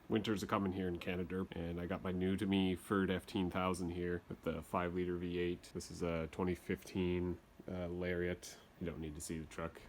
Winters are coming here in Canada, and I got my new to me Ford F-15000 here with the 5-liter V8. This is a 2015 Lariat. You don't need to see the truck.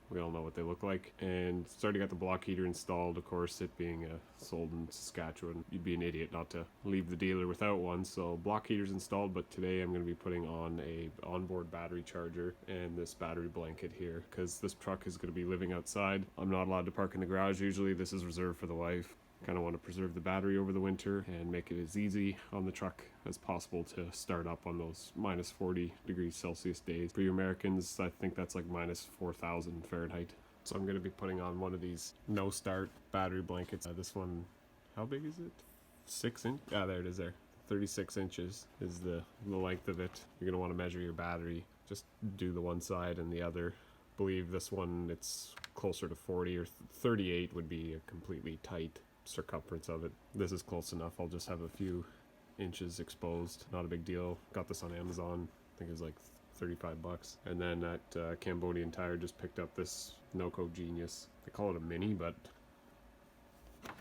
We all know what they look like. And already got the block heater installed. Of course, it being sold in Saskatchewan, you'd be an idiot not to leave the dealer without one. So block heater's installed, but today I'm going to be putting on a onboard battery charger and this battery blanket here, because this truck is going to be living outside. I'm not allowed to park in the garage usually. This is reserved for the wife. Kind of want to preserve the battery over the winter and make it as easy on the truck as possible to start up on those minus 40 degrees Celsius days. For you Americans, I think that's like minus 4,000 Fahrenheit. So I'm going to be putting on one of these no start battery blankets. This one, how big is it? 6 inch? Ah, there it is there. 36 inches is the length of it. You're going to want to measure your battery. Just do the one side and the other. I believe this one, it's closer to 40, or 38 would be a completely tight circumference of it. This is close enough. I'll just have a few inches exposed. Not a big deal. Got this on Amazon. I think it was like 35 bucks. And then at Cambodian Tire just picked up this Noco Genius. They call it a mini, but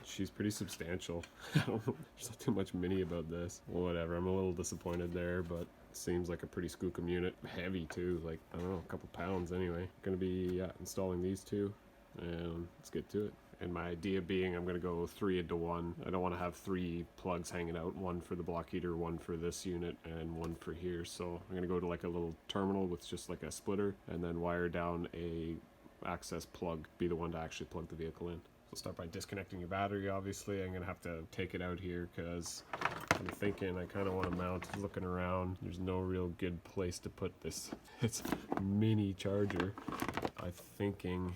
she's pretty substantial. I don't know. There's not too much mini about this. Well, whatever. I'm a little disappointed there, but seems like a pretty skookum unit. Heavy too, like, I don't know, a couple pounds anyway. Gonna be installing these two, and let's get to it. And my idea being I'm going to go 3 into 1. I don't want to have 3 plugs hanging out, one for the block heater, one for this unit, and one for here. So I'm going to go to like a little terminal with just like a splitter, and then wire down a access plug, be the one to actually plug the vehicle in. So start by disconnecting your battery. Obviously I'm going to have to take it out here because I'm thinking I kind of want to mount, looking around, there's no real good place to put this. It's a mini charger. I'm thinking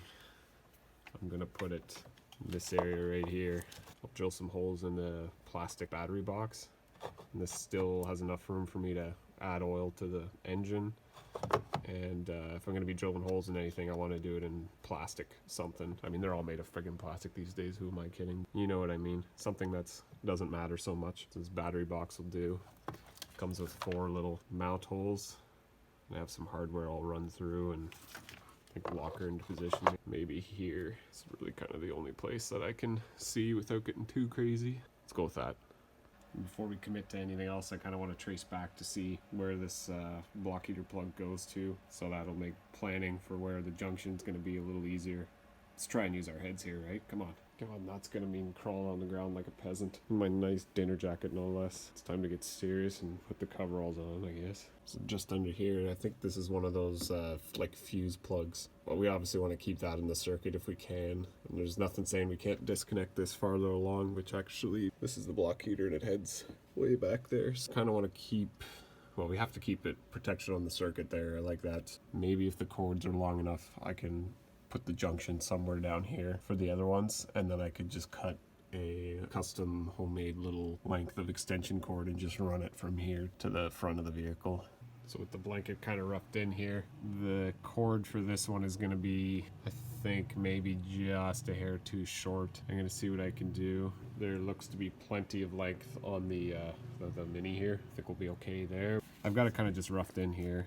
I'm going to put it in this area right here. I'll drill some holes in the plastic battery box. And this still has enough room for me to add oil to the engine. And if I'm going to be drilling holes in anything, I want to do it in plastic something. I mean, they're all made of friggin' plastic these days. Who am I kidding? You know what I mean. Something that doesn't matter so much. This battery box will do. Comes with 4 little mount holes. I have some hardware I'll run through and lock her into position. Maybe here. It's really kind of the only place that I can see without getting too crazy. Let's go with that. Before we commit to anything else, I kind of want to trace back to see where this block heater plug goes to, so that'll make planning for where the junction's going to be a little easier. Let's try and use our heads here, right? Come on. God, that's going to mean crawling on the ground like a peasant. My nice dinner jacket, no less. It's time to get serious and put the coveralls on, I guess. So just under here, I think this is one of those like fuse plugs. Well, we obviously want to keep that in the circuit if we can. And there's nothing saying we can't disconnect this farther along, which actually, this is the block heater and it heads way back there. So kind of want to keep, well, we have to keep it protection on the circuit there. I like that. Maybe if the cords are long enough, I can put the junction somewhere down here for the other ones, and then I could just cut a custom homemade little length of extension cord and just run it from here to the front of the vehicle. So with the blanket kind of roughed in here, the cord for this one is going to be, I think, maybe just a hair too short. I'm going to see what I can do. There looks to be plenty of length on the mini here. I think we'll be okay there. I've got it kind of just roughed in here.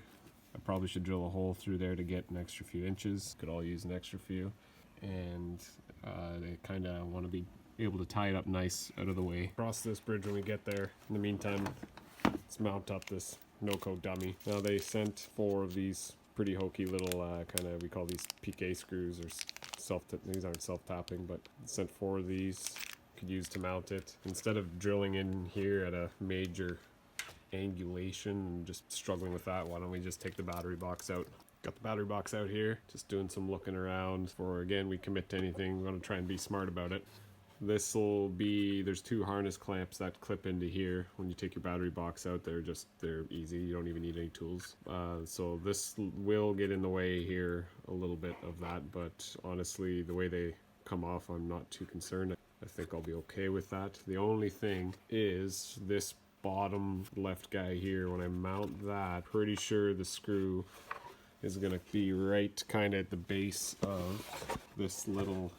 I probably should drill a hole through there to get an extra few inches. Could all use an extra few. And I kind of want to be able to tie it up nice out of the way. Cross this bridge when we get there. In the meantime, let's mount up this Noco dummy. Now they sent 4 of these pretty hokey little kind of, we call these PK screws, or these aren't self-tapping, but sent 4 of these. Could use to mount it. Instead of drilling in here at a major angulation and just struggling with that, why don't we just take the battery box out? Got the battery box out here, just doing some looking around for, again, we commit to anything, we're going to try and be smart about it. This will be, there's 2 harness clamps that clip into here. When you take your battery box out, they're easy, you don't even need any tools. So this will get in the way here a little bit of that, but honestly, the way they come off, I'm not too concerned. I think I'll be okay with that. The only thing is this bottom left guy here. When I mount that, pretty sure the screw is going to be right kind of at the base of this little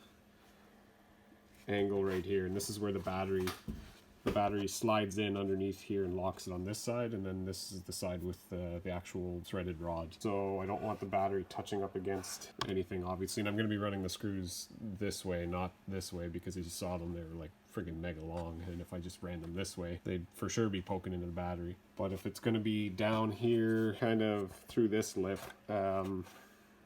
angle right here, and this is where the battery the battery slides in underneath here and locks it on this side, and then this is the side with the actual threaded rod. So I don't want the battery touching up against anything, obviously, and I'm going to be running the screws this way, not this way, because as you saw them, they were like friggin' mega long, and if I just ran them this way, they'd for sure be poking into the battery. But if it's going to be down here, kind of through this lip,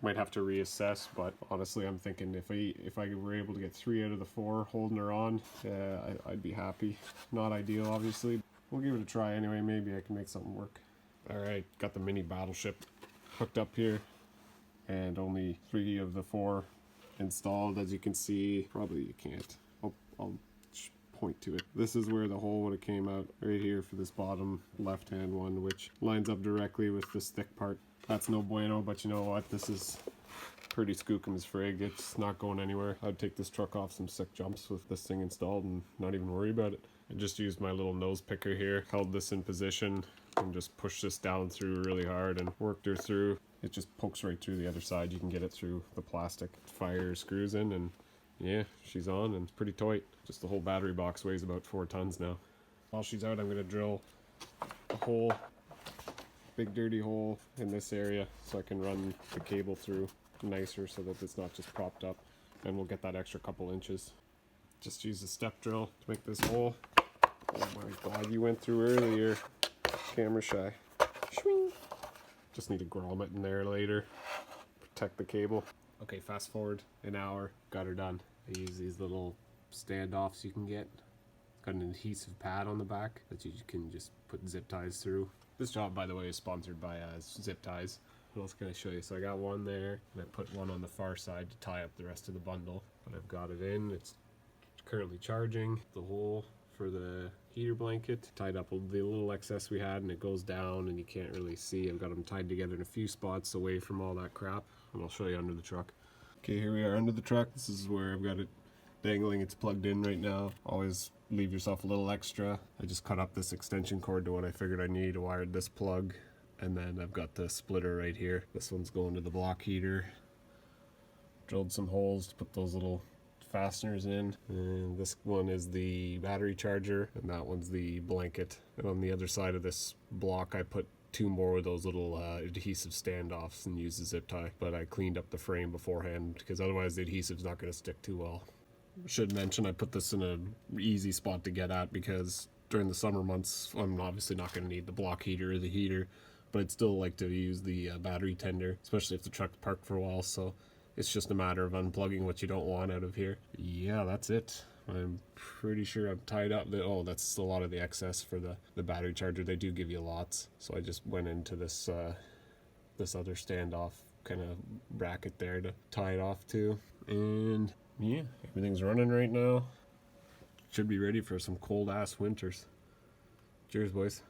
might have to reassess. But honestly, I'm thinking if I were able to get 3 out of the 4 holding her on, I'd be happy. Not ideal, obviously. We'll give it a try anyway. Maybe I can make something work. All right, got the mini battleship hooked up here, and only 3 of the 4 installed. As you can see, probably you can't. I'll point to it. This is where the hole would have came out, right here for this bottom left-hand one, which lines up directly with this thick part. That's no bueno, but you know what? This is pretty skookum as frig. It's not going anywhere. I'd take this truck off some sick jumps with this thing installed and not even worry about it. I just used my little nose picker here, held this in position, and just pushed this down through really hard and worked her through. It just pokes right through the other side. You can get it through the plastic. Fire screws in, and yeah, she's on, and it's pretty tight. Just the whole battery box weighs about 4 tons now. While she's out, I'm going to drill a hole, big dirty hole in this area, so I can run the cable through nicer so that it's not just propped up, and we'll get that extra couple inches. Just use a step drill to make this hole. Oh my god, you went through earlier. Camera shy. Shwing. Just need to grommet in there later. Protect the cable. Okay, fast forward an hour. Got her done. I use these little standoffs you can get. It's got an adhesive pad on the back that you can just put zip ties through. This job, by the way, is sponsored by zip ties. What else can I show you? So I got one there, and I put one on the far side to tie up the rest of the bundle. But I've got it in. It's currently charging. The hole for the heater blanket tied up the little excess we had, and it goes down and you can't really see. I've got them tied together in a few spots away from all that crap, and I'll show you under the truck. Okay, here we are under the truck. This is where I've got it dangling. It's plugged in right now. Always leave yourself a little extra. I just cut up this extension cord to what I figured I need. I wired this plug, and then I've got the splitter right here. This one's going to the block heater. Drilled some holes to put those little fasteners in, and this one is the battery charger, and that one's the blanket. And on the other side of this block I put 2 more of those little adhesive standoffs and used a zip tie, but I cleaned up the frame beforehand because otherwise the adhesive's not going to stick too well. Should mention I put this in an easy spot to get at because during the summer months I'm obviously not going to need the block heater or the heater, but I'd still like to use the battery tender, especially if the truck's parked for a while. So it's just a matter of unplugging what you don't want out of here. Yeah, that's it. I'm pretty sure I'm tied up. Oh, that's a lot of the excess for the battery charger. They do give you lots. So I just went into this this other standoff kind of bracket there to tie it off to. And yeah, everything's running right now. Should be ready for some cold ass winters. Cheers, boys.